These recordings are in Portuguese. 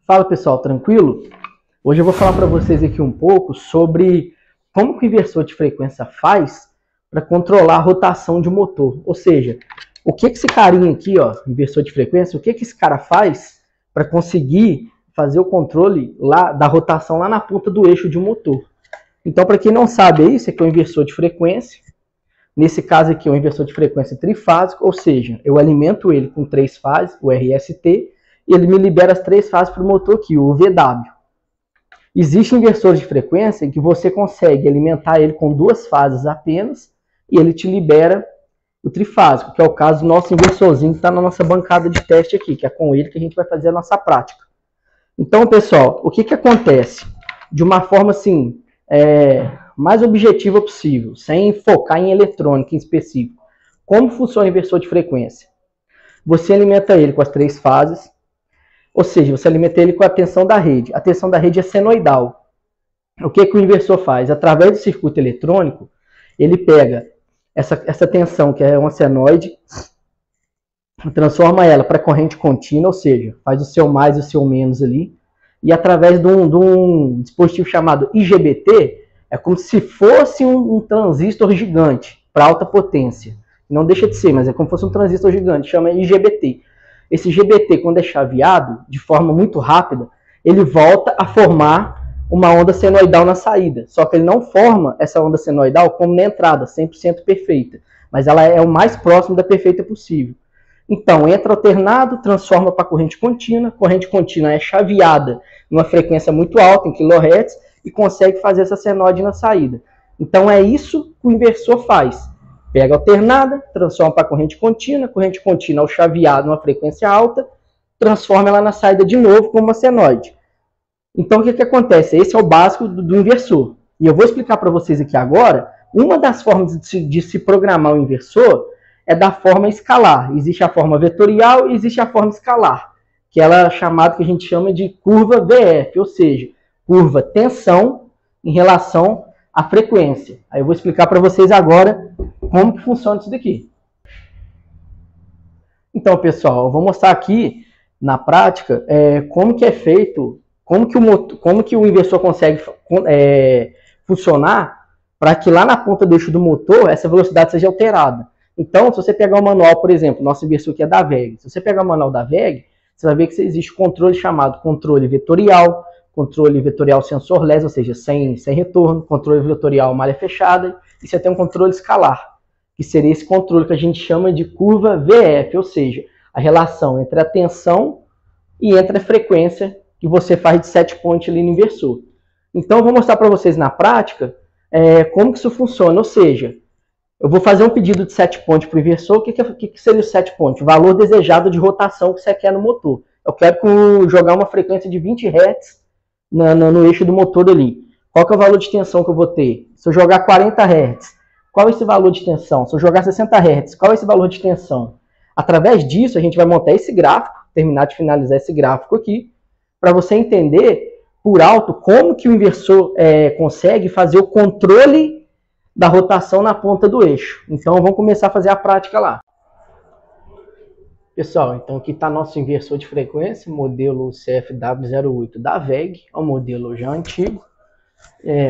Fala pessoal, tranquilo? Hoje eu vou falar para vocês aqui um pouco sobre como que o inversor de frequência faz para controlar a rotação de um motor. Ou seja, o que esse carinha aqui, ó, inversor de frequência, o que esse cara faz para conseguir fazer o controle lá da rotação lá na ponta do eixo de um motor. Então, para quem não sabe, esse aqui é o inversor de frequência. Nesse caso aqui é um inversor de frequência trifásico, ou seja, eu alimento ele com 3 fases, o RST, e ele me libera as 3 fases para o motor aqui, o VW. Existem inversores de frequência em que você consegue alimentar ele com 2 fases apenas, e ele te libera o trifásico, que é o caso do nosso inversorzinho que está na nossa bancada de teste aqui, que é com ele que a gente vai fazer a nossa prática. Então, pessoal, o que acontece? De uma forma assim, mais objetiva possível, sem focar em eletrônica em específico. Como funciona o inversor de frequência? Você alimenta ele com as 3 fases, ou seja, você alimenta ele com a tensão da rede. A tensão da rede é senoidal. O que o inversor faz? Através do circuito eletrônico, ele pega essa tensão, que é uma senoide, transforma ela para corrente contínua, ou seja, faz o seu mais e o seu menos ali, e através de um dispositivo chamado IGBT, é como se fosse um transistor gigante para alta potência. Não deixa de ser, mas é como se fosse um transistor gigante, chama IGBT. Esse IGBT, quando é chaveado, de forma muito rápida, ele volta a formar uma onda senoidal na saída. Só que ele não forma essa onda senoidal como na entrada, 100% perfeita. Mas ela é o mais próximo da perfeita possível. Então, entra alternado, transforma para corrente contínua é chaveada numa frequência muito alta, em kHz, e consegue fazer essa senoide na saída. Então, é isso que o inversor faz. Pega alternada, transforma para corrente contínua é o chaveado numa frequência alta, transforma ela na saída de novo como uma senoide. Então, o que acontece? Esse é o básico do inversor. E eu vou explicar para vocês aqui agora, uma das formas de se programar o inversor é da forma escalar. Existe a forma vetorial e existe a forma escalar, que ela é chamada, que a gente chama de curva VF, ou seja, curva tensão em relação à frequência. Aí eu vou explicar para vocês agora como que funciona isso daqui. Então, pessoal, eu vou mostrar aqui na prática como que é feito, como que o inversor consegue funcionar para que lá na ponta do eixo do motor essa velocidade seja alterada. Então, se você pegar o manual, por exemplo, nosso inversor aqui é da WEG. Se você pegar o manual da WEG, você vai ver que existe controle chamado controle vetorial sensorless, ou seja, sem retorno, controle vetorial malha fechada, e você tem um controle escalar, que seria esse controle que a gente chama de curva VF, ou seja, a relação entre a tensão e entre a frequência que você faz de set point ali no inversor. Então, eu vou mostrar para vocês na prática como que isso funciona, ou seja, eu vou fazer um pedido de set point para o inversor. O que seria o set point? O valor desejado de rotação que você quer no motor. Eu quero jogar uma frequência de 20 Hz no eixo do motor ali. Qual que é o valor de tensão que eu vou ter? Se eu jogar 40 Hz, qual é esse valor de tensão? Se eu jogar 60 Hz, qual é esse valor de tensão? Através disso, a gente vai montar esse gráfico, terminar de finalizar esse gráfico aqui, para você entender por alto como que o inversor consegue fazer o controle da rotação na ponta do eixo. Então, vamos começar a fazer a prática lá. Pessoal, então aqui está nosso inversor de frequência, modelo CFW08 da WEG, é um modelo já antigo,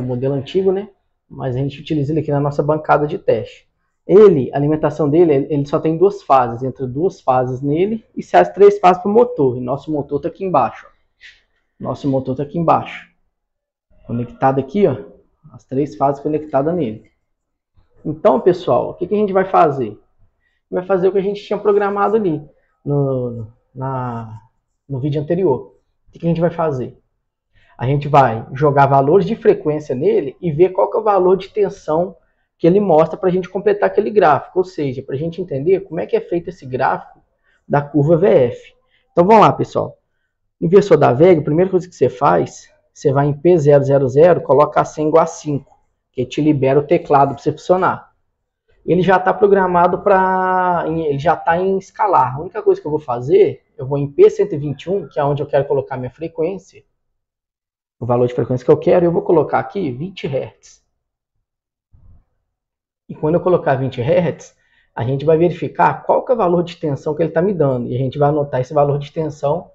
modelo antigo, né? Mas a gente utiliza ele aqui na nossa bancada de teste. A alimentação dele, ele só tem 2 fases, entra 2 fases nele e se as 3 fases para o motor. E nosso motor está aqui embaixo. Ó. Nosso motor está aqui embaixo. Conectado aqui, ó, as 3 fases conectadas nele. Então, pessoal, o que a gente vai fazer? Vai fazer o que a gente tinha programado ali no vídeo anterior. O que a gente vai fazer? A gente vai jogar valores de frequência nele e ver qual que é o valor de tensão que ele mostra para a gente completar aquele gráfico. Ou seja, para a gente entender como é que é feito esse gráfico da curva VF. Então, vamos lá, pessoal. Inversor da WEG, a primeira coisa que você faz, você vai em P000, coloca a senha igual a 5. Que te libera o teclado para você funcionar. Ele já está programado ele já está em escalar. A única coisa que eu vou fazer, eu vou em P121, que é onde eu quero colocar minha frequência, o valor de frequência que eu quero, eu vou colocar aqui 20 Hz. E quando eu colocar 20 Hz, a gente vai verificar qual que é o valor de tensão que ele está me dando. E a gente vai anotar esse valor de tensão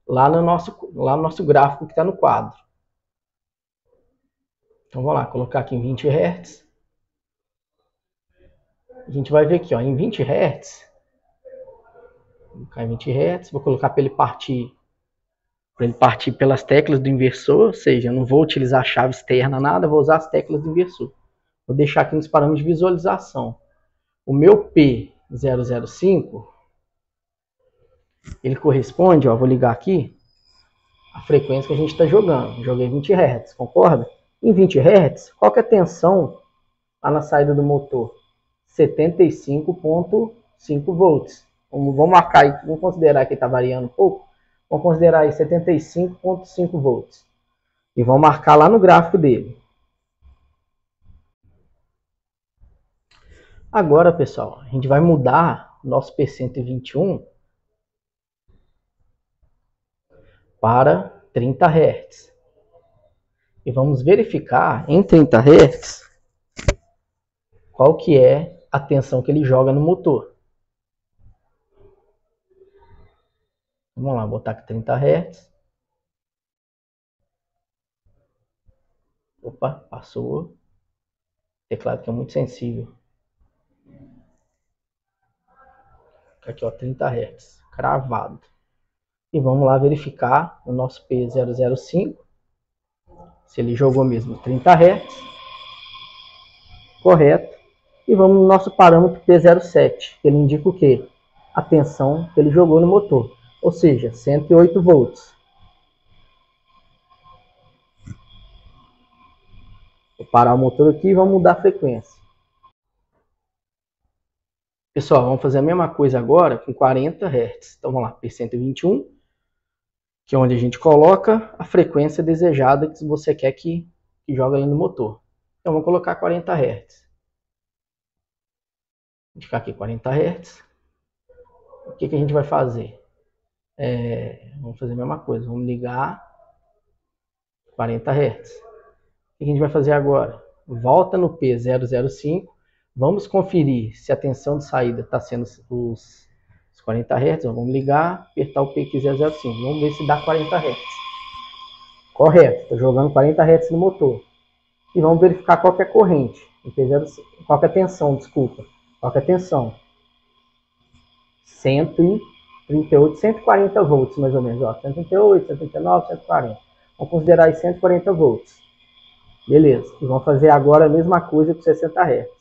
lá no nosso gráfico que está no quadro. Então vamos lá, colocar aqui em 20 Hz. A gente vai ver aqui, ó, em 20 Hz. Vou colocar em 20 Hz, vou colocar para ele partir pelas teclas do inversor, ou seja, eu não vou utilizar a chave externa, nada, vou usar as teclas do inversor. Vou deixar aqui nos parâmetros de visualização. O meu P005, ele corresponde, ó, vou ligar aqui, a frequência que a gente está jogando. Joguei 20 Hz, concorda? Em 20 Hz, qual que é a tensão lá na saída do motor? 75,5 volts. Vamos marcar aí, vamos considerar que está variando um pouco. Vamos considerar aí 75,5 volts. E vamos marcar lá no gráfico dele. Agora, pessoal, a gente vai mudar o nosso P121 para 30 Hz. E vamos verificar em 30 Hz qual que é a tensão que ele joga no motor. Vamos lá, botar aqui 30 Hz. Opa, passou. O teclado que é muito sensível. Aqui, ó, 30 Hz, cravado. E vamos lá verificar o nosso P005, se ele jogou mesmo 30 Hz. Correto. E vamos no nosso parâmetro P07, que ele indica o quê? A tensão que ele jogou no motor, ou seja, 108 volts. Vou parar o motor aqui e vamos mudar a frequência. Pessoal, vamos fazer a mesma coisa agora com 40 Hz. Então vamos lá, P121, que é onde a gente coloca a frequência desejada que você quer que jogue ali no motor. Então vamos colocar 40 Hz. Vou indicar aqui 40 Hz. O que a gente vai fazer? Vamos fazer a mesma coisa, vamos ligar 40 Hz. O que a gente vai fazer agora? Volta no P005. Vamos conferir se a tensão de saída está sendo os 40 Hz. Vamos ligar, apertar o P aqui 005. Vamos ver se dá 40 Hz. Correto, estou jogando 40 Hz no motor. E vamos verificar qual que é a corrente. Qual que é a tensão, desculpa. Qual que é a tensão? 138, 140 volts mais ou menos. Ó, 138, 139, 140. Vamos considerar aí 140 volts. Beleza. E vamos fazer agora a mesma coisa com 60 Hz.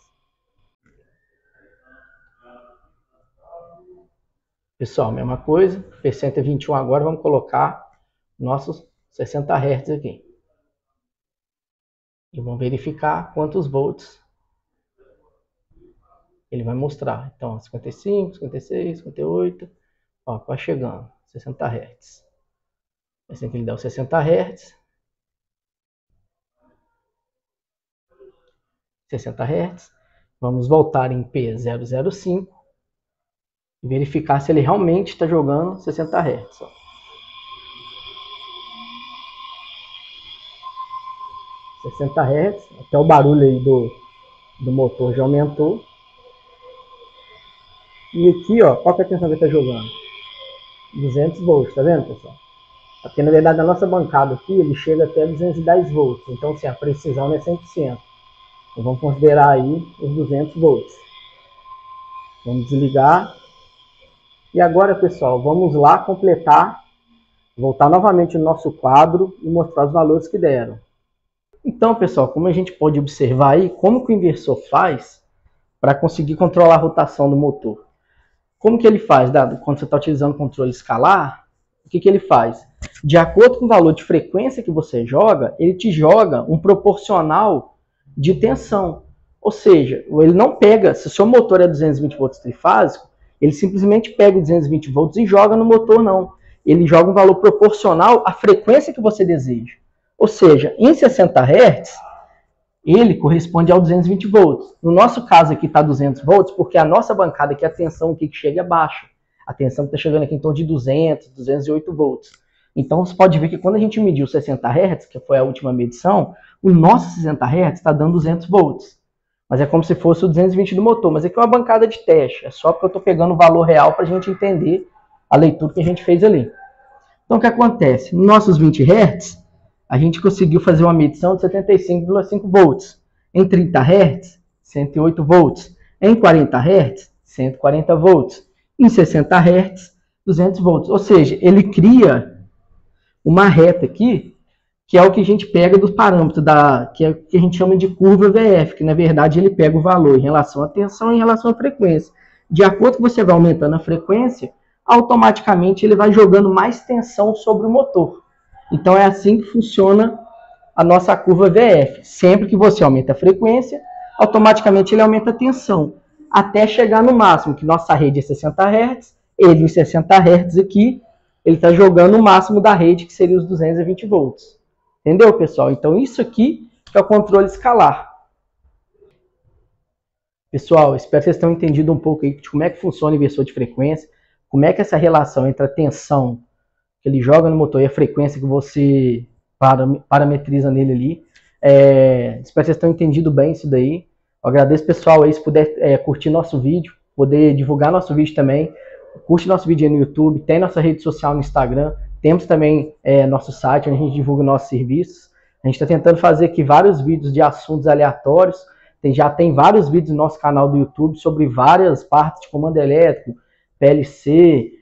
Pessoal, mesma coisa. P121 agora, vamos colocar nossos 60 Hz aqui. E vamos verificar quantos volts ele vai mostrar. Então, 55, 56, 58. Ó, quase chegando. 60 Hz. Assim que ele dá os 60 Hz. 60 Hz. Vamos voltar em P005 e verificar se ele realmente está jogando 60 Hz. Ó. 60 Hz, até o barulho aí do motor já aumentou. E aqui, ó, qual que é a tensão que ele está jogando? 200 volts, tá vendo, pessoal? Porque na verdade na nossa bancada aqui ele chega até 210 volts, então assim, a precisão não é 100%. Então vamos considerar aí os 200 volts. Vamos desligar. E agora, pessoal, vamos lá completar, voltar novamente no nosso quadro e mostrar os valores que deram. Então, pessoal, como a gente pode observar aí, como que o inversor faz para conseguir controlar a rotação do motor? Como que ele faz, quando você está utilizando controle escalar? O que ele faz? De acordo com o valor de frequência que você joga, ele te joga um proporcional de tensão. Ou seja, ele não pega, se o seu motor é 220 volts trifásico, ele simplesmente pega o 220 volts e joga no motor, não. Ele joga um valor proporcional à frequência que você deseja. Ou seja, em 60 Hz, ele corresponde ao 220 volts. No nosso caso aqui está 200 volts, porque a nossa bancada aqui, a tensão aqui que chega é baixa. A tensão está chegando aqui em torno de 200, 208 volts. Então você pode ver que quando a gente mediu 60 Hz, que foi a última medição, o nosso 60 Hz está dando 200 volts. Mas é como se fosse o 220 do motor. Mas aqui é uma bancada de teste. É só porque eu estou pegando o valor real para a gente entender a leitura que a gente fez ali. Então, o que acontece? Nos nossos 20 Hz, a gente conseguiu fazer uma medição de 75,5 volts. Em 30 Hz, 108 volts. Em 40 Hz, 140 volts. Em 60 Hz, 200 volts. Ou seja, ele cria uma reta aqui, que é o que a gente pega dos parâmetros, que é o que a gente chama de curva VF, que na verdade ele pega o valor em relação à tensão e em relação à frequência. De acordo que você vai aumentando a frequência, automaticamente ele vai jogando mais tensão sobre o motor. Então é assim que funciona a nossa curva VF. Sempre que você aumenta a frequência, automaticamente ele aumenta a tensão, até chegar no máximo, que nossa rede é 60 Hz, ele em 60 Hz aqui, ele está jogando o máximo da rede, que seria os 220 volts. Entendeu, pessoal? Então isso aqui é o controle escalar. Pessoal, espero que vocês tenham entendido um pouco aí de como é que funciona o inversor de frequência, como é que essa relação entre a tensão que ele joga no motor e a frequência que você parametriza nele ali. Espero que vocês tenham entendido bem isso daí. Eu agradeço, pessoal, aí, se puder curtir nosso vídeo, poder divulgar nosso vídeo também. Curte nosso vídeo aí no YouTube, tem nossa rede social no Instagram, temos também nosso site onde a gente divulga nossos serviços. A gente está tentando fazer aqui vários vídeos de assuntos aleatórios. Já tem vários vídeos no nosso canal do YouTube sobre várias partes de comando elétrico, PLC,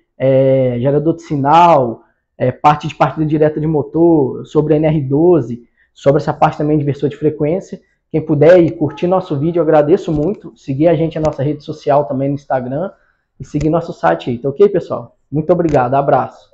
gerador de sinal, parte de partida direta de motor, sobre NR12, sobre essa parte também de inversor de frequência. Quem puder ir curtir nosso vídeo, eu agradeço muito. Seguir a gente na nossa rede social também no Instagram e seguir nosso site aí, tá ok, pessoal? Muito obrigado, abraço.